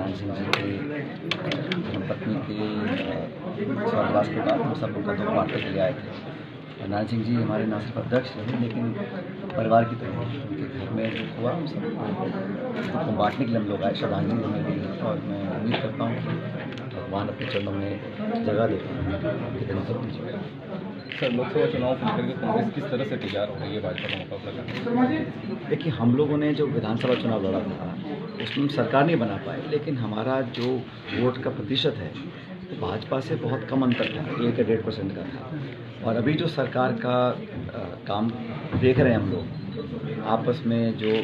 नारायण सिंह जी की धर्मपत्नी की स्वर्गवास के बाद हम सब उनका दुख बांटने के लिए आए थे। नारायण सिंह जी हमारे न सिर्फ अध्यक्ष रहे लेकिन परिवार की तरह उनके घर में दुख हुआ, हम सबको बांटने के लिए हम लोग आए, श्रद्धांजलि देने के लिए। और मैं उम्मीद करता हूँ कि भगवान अपने चरणों में जगह देते हैं उनके दिन पर दीजिए। सर, लोकसभा चुनाव को लेकर के कांग्रेस किस तरह से तैयार हो रही है भाजपा का मुकाबला करने? देखिए, हम लोगों ने जो विधानसभा चुनाव लड़ा था उसमें सरकार नहीं बना पाए, लेकिन हमारा जो वोट का प्रतिशत है तो भाजपा से बहुत कम अंतर था, 1 या 1.5% का था। और अभी जो सरकार का काम देख रहे हैं हम लोग, आपस में जो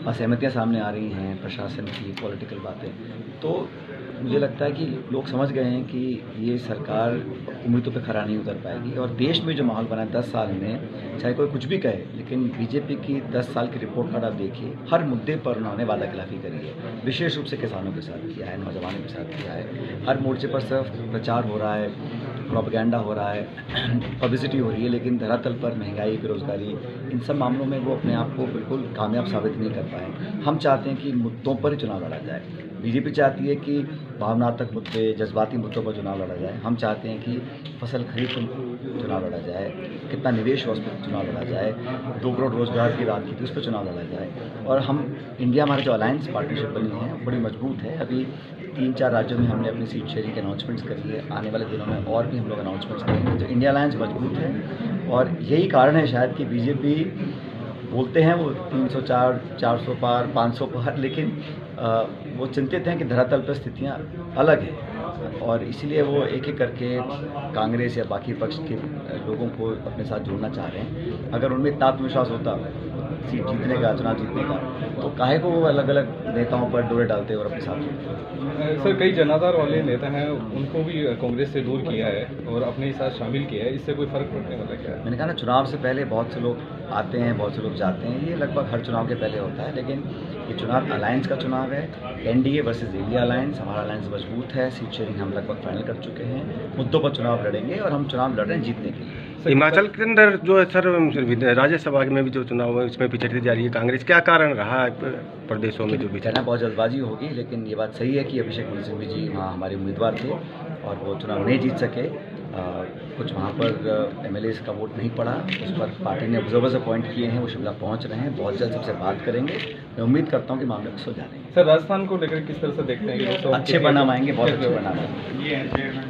असहमतियाँ सामने आ रही हैं, प्रशासन की पॉलिटिकल बातें, तो मुझे लगता है कि लोग समझ गए हैं कि ये सरकार उम्मीदों पे खरा नहीं उतर पाएगी। और देश में जो माहौल बना है 10 साल में, चाहे कोई कुछ भी कहे, लेकिन बीजेपी की 10 साल की रिपोर्ट कार्ड आप देखिए, हर मुद्दे पर उन्होंने वादाखिलाफी करी है। विशेष रूप से किसानों के साथ किया है, नौजवानों के साथ किया है। हर मोर्चे पर सिर्फ प्रचार हो रहा है, प्रोपेगेंडा हो रहा है, पब्लिसिटी हो रही है, लेकिन धरातल पर महंगाई, बेरोजगारी, इन सब मामलों में वो अपने आप को बिल्कुल कामयाब साबित नहीं कर पाए। हम चाहते हैं कि मुद्दों पर ही चुनाव लड़ा जाए। बीजेपी चाहती है कि भावनात्मक मुद्दे, जज्बाती मुद्दों पर चुनाव लड़ा जाए। हम चाहते हैं कि फसल खरीद पर चुनाव लड़ा जाए, कितना निवेश हो उस पर चुनाव लड़ा जाए, 2 करोड़ रोजगार की बात की थी, उस पर चुनाव लड़ा जाए। और हम इंडिया, हमारी जो अलायंस पार्टनरशिप बनी है बड़ी मजबूत है। अभी 3-4 राज्यों में हमने अपनी सीट शेयरिंग के अनाउंसमेंट्स करी है। आने वाले दिनों में और भी हम लोग अनाउंसमेंट्स करेंगे। तो इंडिया अलायंस मजबूत है और यही कारण है शायद कि बीजेपी बोलते हैं वो 304, 400 पार, 500 पार, लेकिन वो चिंतित हैं कि धरातल पर स्थितियाँ अलग हैं और इसलिए वो एक-एक करके कांग्रेस या बाकी पक्ष के लोगों को अपने साथ जोड़ना चाह रहे हैं। अगर उनमें इतना आत्मविश्वास होता सीट जीतने का, चुनाव जीतने का, तो काहे को वो अलग-अलग नेताओं पर डोरे डालते और अपने साथ जोड़ते। सर, कई जनाधार वाले नेता हैं, उनको भी कांग्रेस से दूर किया है और अपने साथ शामिल किया है, इससे कोई फर्क पड़ने वाला क्या है? मैंने कहा ना, चुनाव से पहले बहुत से लोग आते हैं, बहुत से लोग जाते हैं, ये लगभग हर चुनाव के पहले होता है। लेकिन ये चुनाव अलायंस का चुनाव है, एनडीए वर्सेस इंडिया अलायंस। हमारा अलायंस मजबूत है, सीट शेयरिंग हम लगभग फाइनल कर चुके हैं, मुद्दों पर चुनाव लड़ेंगे और हम चुनाव लड़ रहे हैं जीतने के लिए। हिमाचल के अंदर जो है सर, राज्यसभा में भी जो चुनाव है उसमें पिछड़ती जा रही है कांग्रेस, क्या कारण रहा है प्रदेशों में जो भी? कहना बहुत जल्दबाजी होगी, लेकिन ये बात सही है कि अभिषेक मनु सिंघवी जी वहाँ हमारे उम्मीदवार थे और वो चुनाव नहीं जीत सके। कुछ वहाँ पर एमएलएस का वोट नहीं पड़ा, उस पर पार्टी ने ऑब्जर्वर्स अपॉइंट किए हैं, वो शिमला पहुँच रहे हैं, बहुत जल्द सबसे बात करेंगे। मैं उम्मीद करता हूँ कि मामले को सुलझा देंगे। सर, राजस्थान को लेकर किस तरह से देखते हैं? अच्छे परिणाम आएंगे, बहुत अच्छे परिणाम आएंगे।